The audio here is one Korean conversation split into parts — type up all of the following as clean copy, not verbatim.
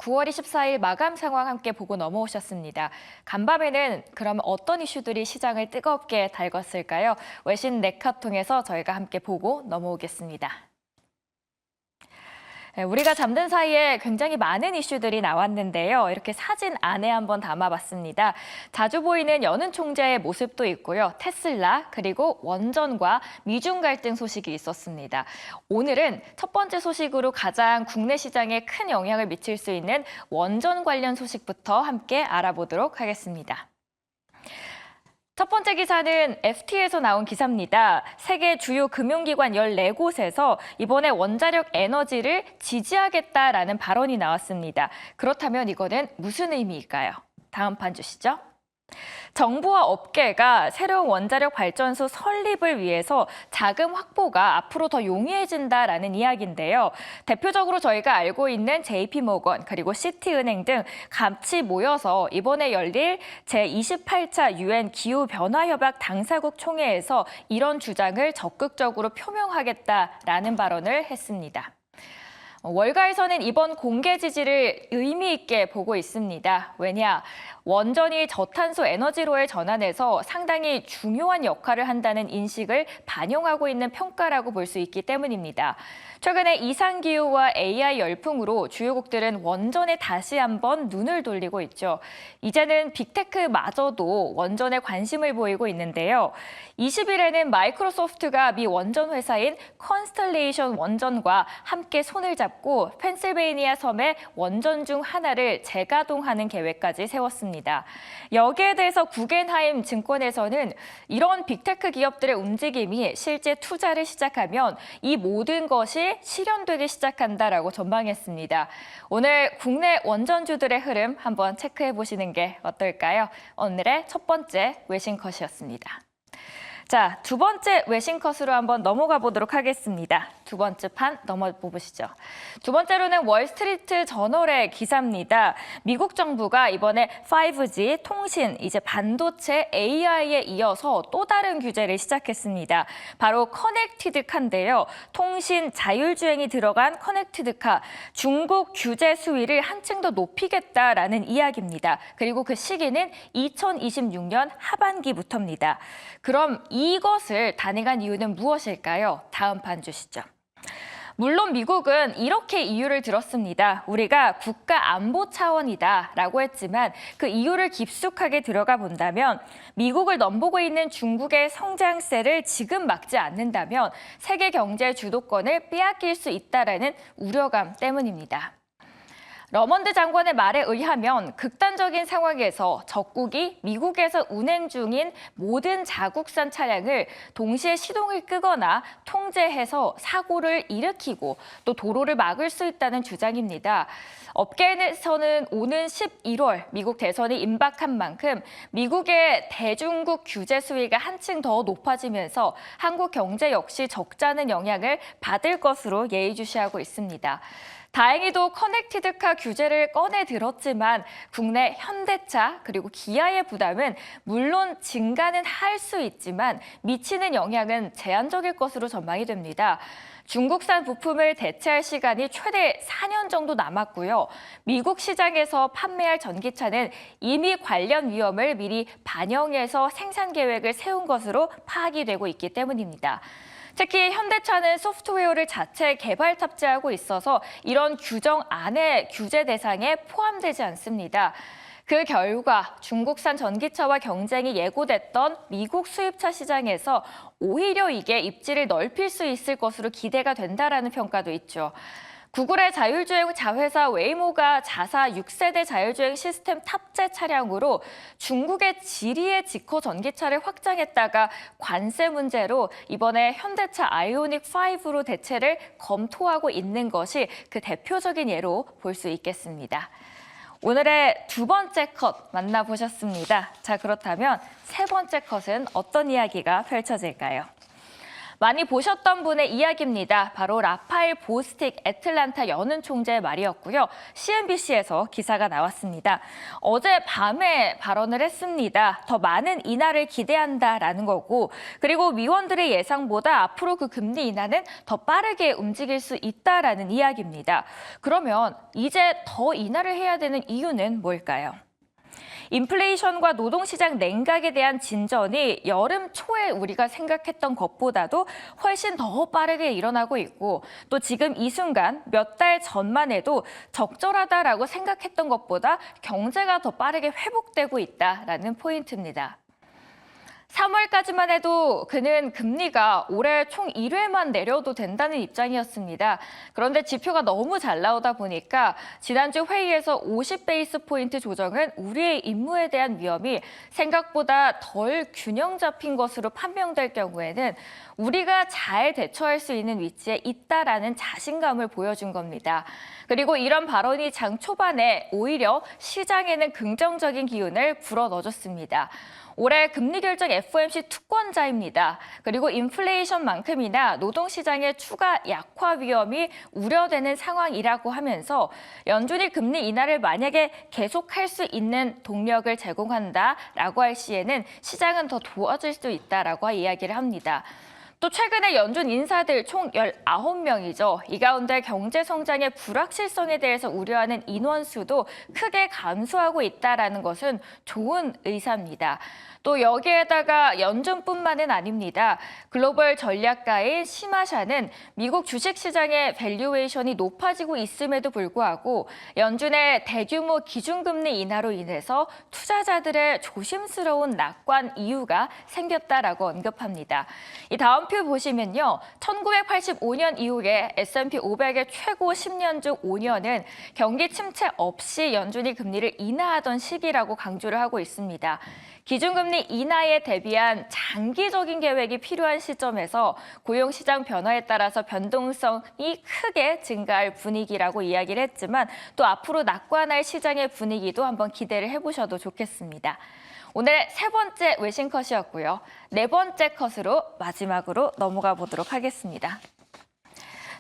9월 24일 마감 상황 함께 보고 넘어오셨습니다. 간밤에는 그럼 어떤 이슈들이 시장을 뜨겁게 달궜을까요? 외신 네카통해서 저희가 함께 보고 넘어오겠습니다. 우리가 잠든 사이에 굉장히 많은 이슈들이 나왔는데요. 이렇게 사진 안에 한번 담아봤습니다. 자주 보이는 여는 총재의 모습도 있고요. 테슬라, 그리고 원전과 미중 갈등 소식이 있었습니다. 오늘은 첫 번째 소식으로 가장 국내 시장에 큰 영향을 미칠 수 있는 원전 관련 소식부터 함께 알아보도록 하겠습니다. 첫 번째 기사는 FT에서 나온 기사입니다. 세계 주요 금융기관 14곳에서 이번에 원자력 에너지를 지지하겠다라는 발언이 나왔습니다. 그렇다면 이거는 무슨 의미일까요? 다음 판 주시죠. 정부와 업계가 새로운 원자력 발전소 설립을 위해서 자금 확보가 앞으로 더 용이해진다라는 이야기인데요. 대표적으로 저희가 알고 있는 JP모건 그리고 시티은행 등 같이 모여서 이번에 열릴 제28차 UN 기후변화협약 당사국 총회에서 이런 주장을 적극적으로 표명하겠다라는 발언을 했습니다. 월가에서는 이번 공개 지지를 의미 있게 보고 있습니다. 왜냐? 원전이 저탄소 에너지로의 전환에서 상당히 중요한 역할을 한다는 인식을 반영하고 있는 평가라고 볼 수 있기 때문입니다. 최근에 이상기후와 AI 열풍으로 주요국들은 원전에 다시 한번 눈을 돌리고 있죠. 이제는 빅테크마저도 원전에 관심을 보이고 있는데요. 20일에는 마이크로소프트가 미 원전 회사인 컨스텔레이션 원전과 함께 손을 잡고 펜실베이니아 섬의 원전 중 하나를 재가동하는 계획까지 세웠습니다. 여기에 대해서 구겐하임 증권에서는 이런 빅테크 기업들의 움직임이 실제 투자를 시작하면 이 모든 것이 실현되기 시작한다라고 전망했습니다. 오늘 국내 원전주들의 흐름 한번 체크해 보시는 게 어떨까요? 오늘의 첫 번째 외신컷이었습니다. 자, 두 번째 외신컷으로 한번 넘어가 보도록 하겠습니다. 두 번째 판 넘어보시죠. 두 번째로는 월스트리트 저널의 기사입니다. 미국 정부가 이번에 5G, 통신, 이제 반도체, AI에 이어서 또 다른 규제를 시작했습니다. 바로 커넥티드카인데요. 통신 자율주행이 들어간 커넥티드카, 중국 규제 수위를 한층 더 높이겠다라는 이야기입니다. 그리고 그 시기는 2026년 하반기부터입니다. 그럼 이것을 단행한 이유는 무엇일까요? 다음 판 주시죠. 물론 미국은 이렇게 이유를 들었습니다. 우리가 국가 안보 차원이다라고 했지만 그 이유를 깊숙하게 들어가 본다면 미국을 넘보고 있는 중국의 성장세를 지금 막지 않는다면 세계 경제 주도권을 빼앗길 수 있다라는 우려감 때문입니다. 러먼드 장관의 말에 의하면 극단적인 상황에서 적국이 미국에서 운행 중인 모든 자국산 차량을 동시에 시동을 끄거나 통제해서 사고를 일으키고 또 도로를 막을 수 있다는 주장입니다. 업계에서는 오는 11월 미국 대선이 임박한 만큼 미국의 대중국 규제 수위가 한층 더 높아지면서 한국 경제 역시 적잖은 영향을 받을 것으로 예의주시하고 있습니다. 다행히도 커넥티드카 규제를 꺼내 들었지만 국내 현대차 그리고 기아의 부담은 물론 증가는 할 수 있지만 미치는 영향은 제한적일 것으로 전망이 됩니다. 중국산 부품을 대체할 시간이 최대 4년 정도 남았고요. 미국 시장에서 판매할 전기차는 이미 관련 위험을 미리 반영해서 생산 계획을 세운 것으로 파악이 되고 있기 때문입니다. 특히 현대차는 소프트웨어를 자체 개발 탑재하고 있어서 이런 규정 안에 규제 대상에 포함되지 않습니다. 그 결과 중국산 전기차와 경쟁이 예고됐던 미국 수입차 시장에서 오히려 이게 입지를 넓힐 수 있을 것으로 기대가 된다라는 평가도 있죠. 구글의 자율주행 자회사 웨이모가 자사 6세대 자율주행 시스템 탑재 차량으로 중국의 지리의 직허 전기차를 확장했다가 관세 문제로 이번에 현대차 아이오닉 5로 대체를 검토하고 있는 것이 그 대표적인 예로 볼 수 있겠습니다. 오늘의 두 번째 컷 만나보셨습니다. 자, 그렇다면 세 번째 컷은 어떤 이야기가 펼쳐질까요? 많이 보셨던 분의 이야기입니다. 바로 라파엘 보스틱 애틀란타 연은 총재의 말이었고요. CNBC에서 기사가 나왔습니다. 어제 밤에 발언을 했습니다. 더 많은 인하를 기대한다라는 거고, 그리고 위원들의 예상보다 앞으로 그 금리 인하는 더 빠르게 움직일 수 있다라는 이야기입니다. 그러면 이제 더 인하를 해야 되는 이유는 뭘까요? 인플레이션과 노동시장 냉각에 대한 진전이 여름 초에 우리가 생각했던 것보다도 훨씬 더 빠르게 일어나고 있고, 또 지금 이 순간 몇 달 전만 해도 적절하다라고 생각했던 것보다 경제가 더 빠르게 회복되고 있다라는 포인트입니다. 3월까지만 해도 그는 금리가 올해 총 1회만 내려도 된다는 입장이었습니다. 그런데 지표가 너무 잘 나오다 보니까 지난주 회의에서 50베이스 포인트 조정은 우리의 임무에 대한 위험이 생각보다 덜 균형 잡힌 것으로 판명될 경우에는 우리가 잘 대처할 수 있는 위치에 있다라는 자신감을 보여준 겁니다. 그리고 이런 발언이 장 초반에 오히려 시장에는 긍정적인 기운을 불어넣어줬습니다. 올해 금리 결정 FOMC 투권자입니다. 그리고 인플레이션만큼이나 노동시장의 추가 약화 위험이 우려되는 상황이라고 하면서 연준이 금리 인하를 만약에 계속할 수 있는 동력을 제공한다라고 할 시에는 시장은 더 도와줄 수 있다라고 이야기를 합니다. 또 최근에 연준 인사들 총 19명이죠. 이 가운데 경제 성장의 불확실성에 대해서 우려하는 인원수도 크게 감소하고 있다는 것은 좋은 의사입니다. 또 여기에다가 연준뿐만은 아닙니다. 글로벌 전략가인 시마샤는 미국 주식시장의 밸류에이션이 높아지고 있음에도 불구하고 연준의 대규모 기준금리 인하로 인해서 투자자들의 조심스러운 낙관 이유가 생겼다라고 언급합니다. 이 다음 표 보시면요. 1985년 이후에 S&P 500의 최고 10년 중 5년은 경기 침체 없이 연준이 금리를 인하하던 시기라고 강조를 하고 있습니다. 기준금리 인하에 대비한 장기적인 계획이 필요한 시점에서 고용시장 변화에 따라서 변동성이 크게 증가할 분위기라고 이야기를 했지만 또 앞으로 낙관할 시장의 분위기도 한번 기대를 해보셔도 좋겠습니다. 오늘 세 번째 외신 컷이었고요. 네 번째 컷으로 마지막으로 넘어가 보도록 하겠습니다.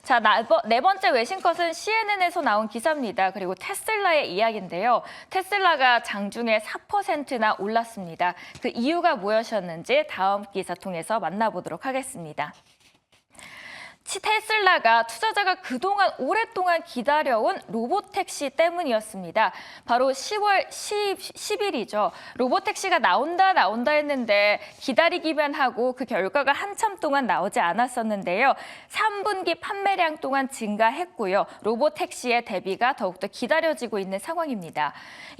자, 네 번째 외신 컷은 CNN에서 나온 기사입니다. 그리고 테슬라의 이야기인데요. 테슬라가 장중에 4%나 올랐습니다. 그 이유가 무엇이었는지 다음 기사 통해서 만나보도록 하겠습니다. 테슬라가 투자자가 그동안 오랫동안 기다려온 로보택시 때문이었습니다. 바로 10월 10일이죠. 로보택시가 나온다 했는데 기다리기만 하고 그 결과가 한참 동안 나오지 않았었는데요. 3분기 판매량 또한 증가했고요. 로보택시의 대비가 더욱더 기다려지고 있는 상황입니다.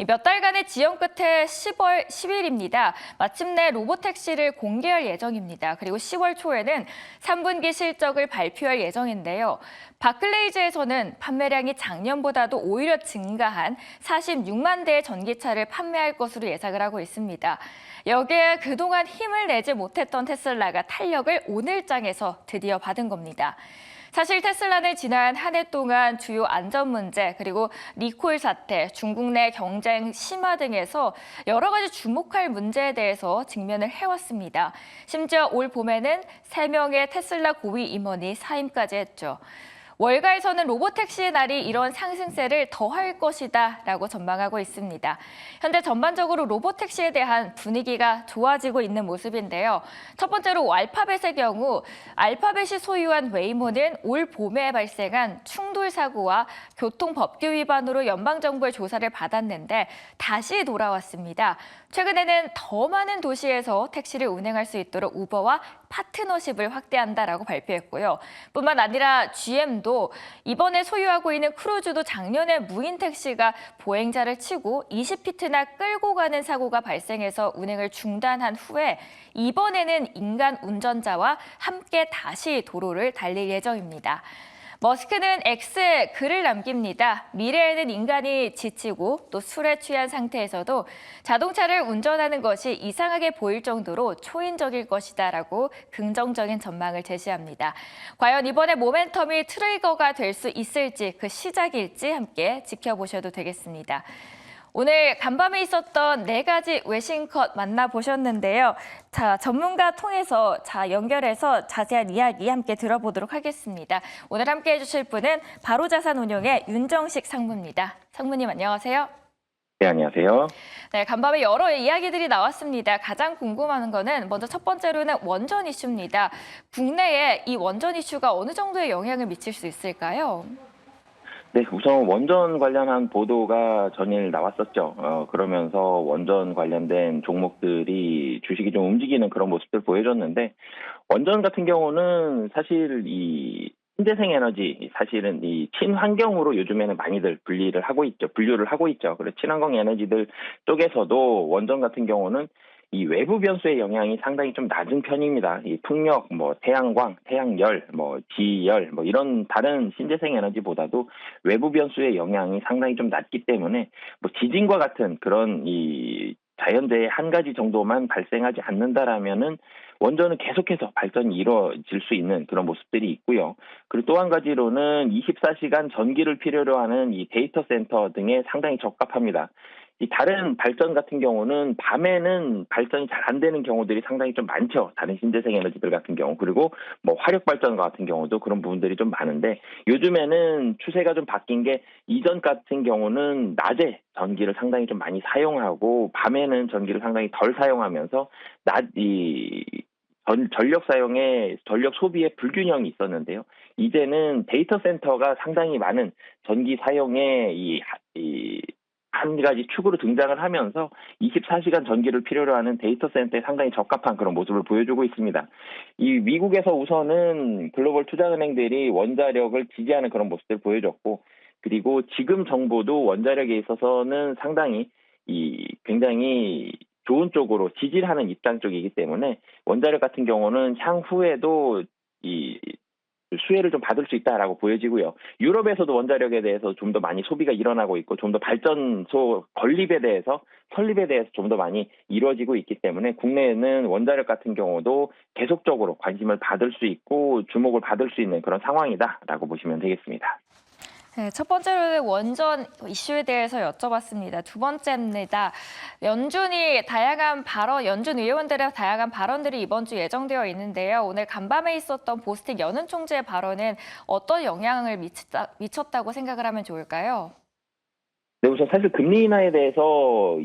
몇 달간의 지연 끝에 10월 10일입니다. 마침내 로보택시를 공개할 예정입니다. 그리고 10월 초에는 3분기 실적을 발표할 예정인데요. 바클레이즈에서는 판매량이 작년보다도 오히려 증가한 46만 대의 전기차를 판매할 것으로 예상을 하고 있습니다. 여기에 그동안 힘을 내지 못했던 테슬라가 탄력을 오늘장에서 드디어 받은 겁니다. 사실 테슬라는 지난 한 해 동안 주요 안전 문제, 그리고 리콜 사태, 중국 내 경쟁 심화 등에서 여러 가지 주목할 문제에 대해서 직면을 해왔습니다. 심지어 올 봄에는 3명의 테슬라 고위 임원이 사임까지 했죠. 월가에서는 로보택시의 날이 이런 상승세를 더할 것이다 라고 전망하고 있습니다. 현재 전반적으로 로보택시에 대한 분위기가 좋아지고 있는 모습인데요. 첫 번째로 알파벳의 경우 알파벳이 소유한 웨이모는 올 봄에 발생한 충돌 사고와 교통법규 위반으로 연방정부의 조사를 받았는데 다시 돌아왔습니다. 최근에는 더 많은 도시에서 택시를 운행할 수 있도록 우버와 파트너십을 확대한다라고 발표했고요. 뿐만 아니라 GM도 이번에 소유하고 있는 크루즈도 작년에 무인 택시가 보행자를 치고 20피트나 끌고 가는 사고가 발생해서 운행을 중단한 후에 이번에는 인간 운전자와 함께 다시 도로를 달릴 예정입니다. 머스크는 X에 글을 남깁니다. 미래에는 인간이 지치고 또 술에 취한 상태에서도 자동차를 운전하는 것이 이상하게 보일 정도로 초인적일 것이다라고 긍정적인 전망을 제시합니다. 과연 이번에 모멘텀이 트리거가 될 수 있을지 그 시작일지 함께 지켜보셔도 되겠습니다. 오늘 간밤에 있었던 네 가지 외신컷 만나보셨는데요. 자, 전문가 통해서 연결해서 자세한 이야기 함께 들어보도록 하겠습니다. 오늘 함께 해주실 분은 바로자산운용의 윤정식 상무입니다. 상무님 안녕하세요. 네, 안녕하세요. 네, 간밤에 여러 이야기들이 나왔습니다. 가장 궁금한 거는 먼저 첫 번째로는 원전 이슈입니다. 국내에 이 원전 이슈가 어느 정도의 영향을 미칠 수 있을까요? 네, 우선 원전 관련한 보도가 전일 나왔었죠. 그러면서 원전 관련된 종목들이 주식이 좀 움직이는 그런 모습들 보여줬는데, 원전 같은 경우는 사실 이 신재생 에너지, 사실은 이 친환경으로 요즘에는 많이들 분류를 하고 있죠. 그래서 친환경 에너지들 쪽에서도 원전 같은 경우는 이 외부 변수의 영향이 상당히 좀 낮은 편입니다. 이 풍력, 태양광, 태양열, 지열, 이런 다른 신재생 에너지보다도 외부 변수의 영향이 상당히 좀 낮기 때문에 지진과 같은 그런 이 자연재해 한 가지 정도만 발생하지 않는다라면은 원전은 계속해서 발전이 이루어질 수 있는 그런 모습들이 있고요. 그리고 또 한 가지로는 24시간 전기를 필요로 하는 이 데이터 센터 등에 상당히 적합합니다. 이 다른 발전 같은 경우는 밤에는 발전이 잘 안 되는 경우들이 상당히 좀 많죠. 다른 신재생 에너지들 같은 경우. 그리고 화력 발전 같은 경우도 그런 부분들이 좀 많은데, 요즘에는 추세가 좀 바뀐 게, 이전 같은 경우는 낮에 전기를 상당히 좀 많이 사용하고 밤에는 전기를 상당히 덜 사용하면서 전력 소비의 불균형이 있었는데요. 이제는 데이터 센터가 상당히 많은 전기 사용에 한 가지 축으로 등장을 하면서 24시간 전기를 필요로 하는 데이터 센터에 상당히 적합한 그런 모습을 보여주고 있습니다. 이 미국에서 우선은 글로벌 투자은행들이 원자력을 지지하는 그런 모습을 보여줬고, 그리고 지금 정부도 원자력에 있어서는 상당히 굉장히 좋은 쪽으로 지지를 하는 입장 쪽이기 때문에, 원자력 같은 경우는 향후에도 수혜를 좀 받을 수 있다라고 보여지고요. 유럽에서도 원자력에 대해서 좀 더 많이 소비가 일어나고 있고, 좀 더 발전소 설립에 대해서 좀 더 많이 이루어지고 있기 때문에, 국내에는 원자력 같은 경우도 계속적으로 관심을 받을 수 있고 주목을 받을 수 있는 그런 상황이다라고 보시면 되겠습니다. 네, 첫 번째로는 원전 이슈에 대해서 여쭤봤습니다. 두 번째입니다. 연준 의원들의 다양한 발언들이 이번 주 예정되어 있는데요. 오늘 간밤에 있었던 보스틱 연은 총재의 발언은 어떤 영향을 미쳤다고 생각을 하면 좋을까요? 네, 우선 사실 금리 인하에 대해서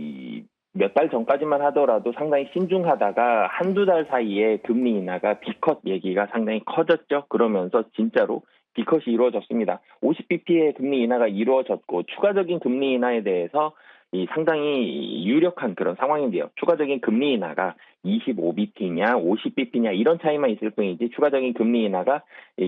몇 달 전까지만 하더라도 상당히 신중하다가 한두 달 사이에 금리 인하가 B컷 얘기가 상당히 커졌죠. 그러면서 진짜로 B컷이 이루어졌습니다. 50bp의 금리 인하가 이루어졌고, 추가적인 금리 인하에 대해서 상당히 유력한 그런 상황인데요. 추가적인 금리 인하가 25bp냐 50bp냐 이런 차이만 있을 뿐이지, 추가적인 금리 인하가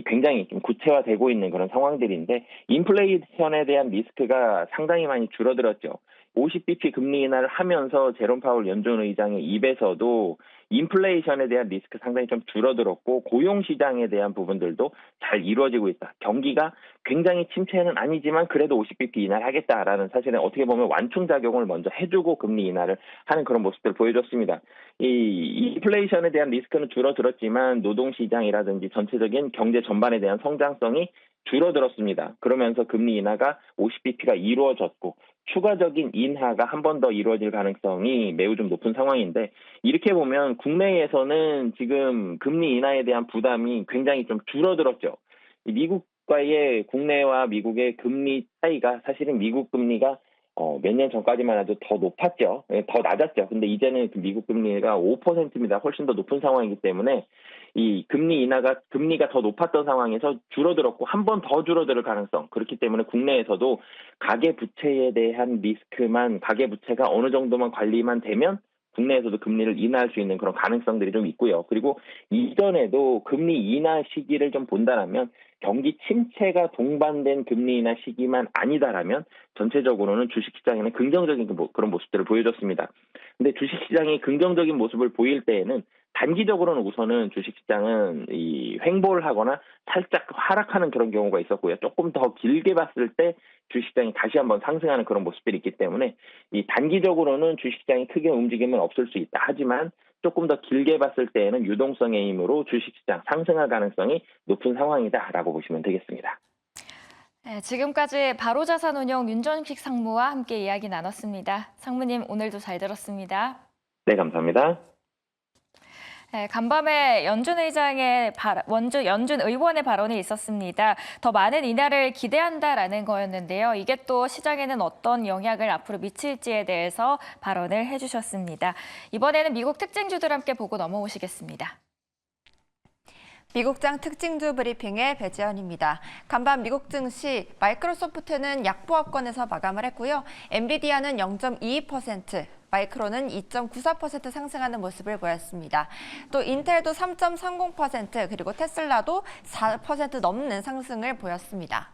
굉장히 좀 구체화되고 있는 그런 상황들인데, 인플레이션에 대한 리스크가 상당히 많이 줄어들었죠. 50bp 금리 인하를 하면서 제롬 파월 연준 의장의 입에서도 인플레이션에 대한 리스크 상당히 좀 줄어들었고, 고용 시장에 대한 부분들도 잘 이루어지고 있다. 경기가 굉장히 침체는 아니지만 그래도 50bp 인하를 하겠다라는, 사실은 어떻게 보면 완충 작용을 먼저 해주고 금리 인하를 하는 그런 모습들을 보여줬습니다. 이 인플레이션에 대한 리스크는 줄어들었지만 노동시장이라든지 전체적인 경제 전반에 대한 성장성이 줄어들었습니다. 그러면서 금리 인하가 50bp가 이루어졌고, 추가적인 인하가 한 번 더 이루어질 가능성이 매우 좀 높은 상황인데, 이렇게 보면 국내에서는 지금 금리 인하에 대한 부담이 굉장히 좀 줄어들었죠. 미국과의 국내와 미국의 금리 차이가, 사실은 미국 금리가 몇 년 전까지만 해도 더 높았죠. 더 낮았죠. 근데 이제는 미국 금리가 5%입니다. 훨씬 더 높은 상황이기 때문에, 이 금리가 더 높았던 상황에서 줄어들었고 한 번 더 줄어들 가능성, 그렇기 때문에 국내에서도 가계 부채에 대한 가계 부채가 어느 정도만 관리만 되면 국내에서도 금리를 인하할 수 있는 그런 가능성들이 좀 있고요. 그리고 이전에도 금리 인하 시기를 좀 본다라면, 경기 침체가 동반된 금리 인하 시기만 아니다라면 전체적으로는 주식시장에는 긍정적인 그런 모습들을 보여줬습니다. 근데 주식시장이 긍정적인 모습을 보일 때에는, 단기적으로는 우선은 주식시장은 횡보를 하거나 살짝 하락하는 그런 경우가 있었고요. 조금 더 길게 봤을 때 주식시장이 다시 한번 상승하는 그런 모습들이 있기 때문에, 단기적으로는 주식시장이 크게 움직임은 없을 수 있다. 하지만 조금 더 길게 봤을 때에는 유동성의 힘으로 주식시장 상승할 가능성이 높은 상황이다라고 보시면 되겠습니다. 네, 지금까지 바로자산운용 윤전식 상무와 함께 이야기 나눴습니다. 상무님, 오늘도 잘 들었습니다. 네, 감사합니다. 네, 간밤에 연준 의원의 발언이 있었습니다. 더 많은 인하를 기대한다라는 거였는데요. 이게 또 시장에는 어떤 영향을 앞으로 미칠지에 대해서 발언을 해주셨습니다. 이번에는 미국 특징주들 함께 보고 넘어오시겠습니다. 미국장 특징주 브리핑의 배지연입니다. 간밤 미국 증시 마이크로소프트는 약보합권에서 마감을 했고요. 엔비디아는 0.22%, 마이크론은 2.94% 상승하는 모습을 보였습니다. 또 인텔도 3.30%, 그리고 테슬라도 4% 넘는 상승을 보였습니다.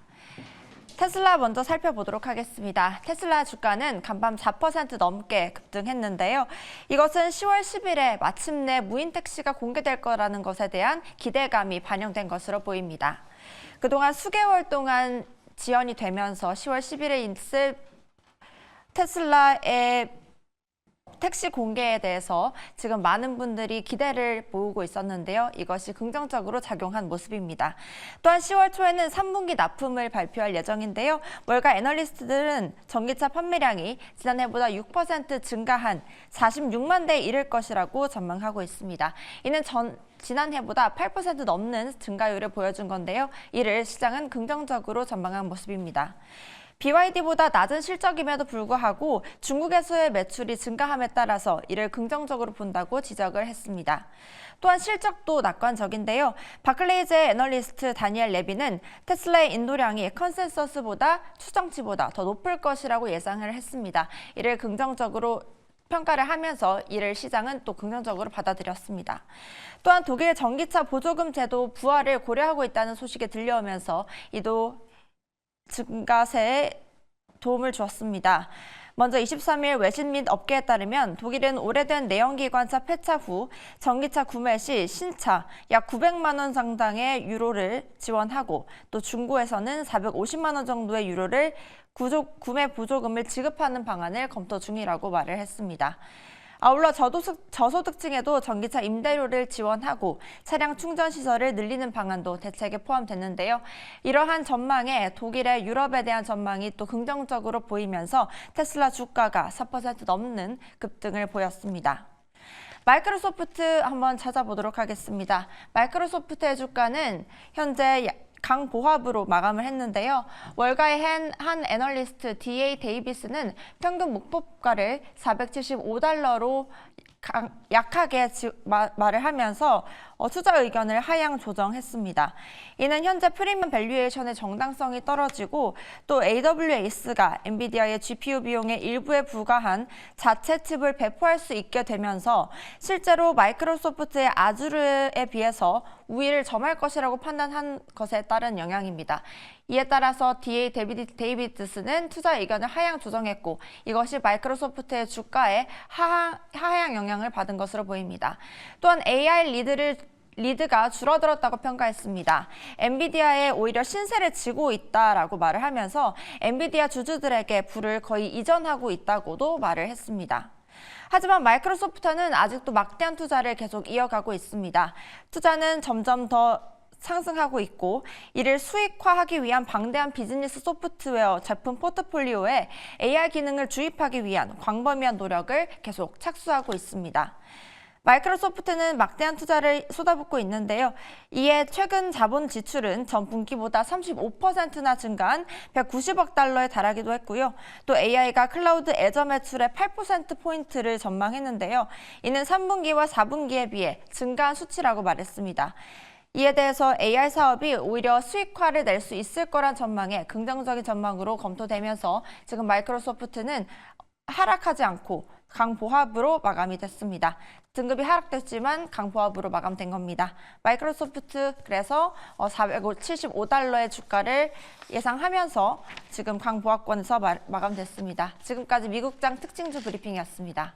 테슬라 먼저 살펴보도록 하겠습니다. 테슬라 주가는 간밤 4% 넘게 급등했는데요. 이것은 10월 10일에 마침내 무인 택시가 공개될 거라는 것에 대한 기대감이 반영된 것으로 보입니다. 그동안 수개월 동안 지연이 되면서 10월 10일에 있을 테슬라의 택시 공개에 대해서 지금 많은 분들이 기대를 모으고 있었는데요. 이것이 긍정적으로 작용한 모습입니다. 또한 10월 초에는 3분기 납품을 발표할 예정인데요. 월가 애널리스트들은 전기차 판매량이 지난해보다 6% 증가한 46만 대에 이를 것이라고 전망하고 있습니다. 이는 지난해보다 8% 넘는 증가율을 보여준 건데요. 이를 시장은 긍정적으로 전망한 모습입니다. BYD보다 낮은 실적임에도 불구하고 중국에서의 매출이 증가함에 따라서 이를 긍정적으로 본다고 지적을 했습니다. 또한 실적도 낙관적인데요. 바클레이즈의 애널리스트 다니엘 레비는 테슬라의 인도량이 컨센서스보다 추정치보다 더 높을 것이라고 예상을 했습니다. 이를 긍정적으로 평가를 하면서 이를 시장은 또 긍정적으로 받아들였습니다. 또한 독일 전기차 보조금 제도 부활을 고려하고 있다는 소식이 들려오면서 이도 증가세에 도움을 주었습니다. 먼저 23일 외신 및 업계에 따르면 독일은 오래된 내연기관차 폐차 후 전기차 구매 시 신차 약 900만 원 상당의 유로를 지원하고 또 중고에서는 450만 원 정도의 유로를 구매 보조금을 지급하는 방안을 검토 중이라고 말을 했습니다. 아울러 저소득층에도 전기차 임대료를 지원하고 차량 충전 시설을 늘리는 방안도 대책에 포함됐는데요. 이러한 전망에 독일의 유럽에 대한 전망이 또 긍정적으로 보이면서 테슬라 주가가 4% 넘는 급등을 보였습니다. 마이크로소프트 한번 찾아보도록 하겠습니다. 마이크로소프트의 주가는 현재 강보합으로 마감을 했는데요. 월가의 한 애널리스트 DA 데이비스는 평균 목표가를 475달러로 약하게 말을 하면서 투자 의견을 하향 조정했습니다. 이는 현재 프리미엄 밸류에이션의 정당성이 떨어지고 또 AWS가 엔비디아의 GPU 비용의 일부에 불과한 자체 칩을 배포할 수 있게 되면서 실제로 마이크로소프트의 아주르에 비해서 우위를 점할 것이라고 판단한 것에 따른 영향입니다. 이에 따라서 DA 데이비드스는 투자 의견을 하향 조정했고 이것이 마이크로소프트의 주가에 하향 영향을 받은 것으로 보입니다. 또한 AI 리드가 줄어들었다고 평가했습니다. 엔비디아에 오히려 신세를 지고 있다라고 말을 하면서 엔비디아 주주들에게 부를 거의 이전하고 있다고도 말을 했습니다. 하지만 마이크로소프트는 아직도 막대한 투자를 계속 이어가고 있습니다. 투자는 점점 더 상승하고 있고 이를 수익화하기 위한 방대한 비즈니스 소프트웨어 제품 포트폴리오에 AI 기능을 주입하기 위한 광범위한 노력을 계속 착수하고 있습니다. 마이크로소프트는 막대한 투자를 쏟아붓고 있는데요. 이에 최근 자본 지출은 전 분기보다 35%나 증가한 190억 달러에 달하기도 했고요. 또 AI가 클라우드 애저 매출의 8%포인트를 전망했는데요. 이는 3분기와 4분기에 비해 증가한 수치라고 말했습니다. 이에 대해서 AI 사업이 오히려 수익화를 낼 수 있을 거란 전망에 긍정적인 전망으로 검토되면서 지금 마이크로소프트는 하락하지 않고 강보합으로 마감이 됐습니다. 등급이 하락됐지만 강보합으로 마감된 겁니다. 마이크로소프트 그래서 475달러의 주가를 예상하면서 지금 강보합권에서 마감됐습니다. 지금까지 미국장 특징주 브리핑이었습니다.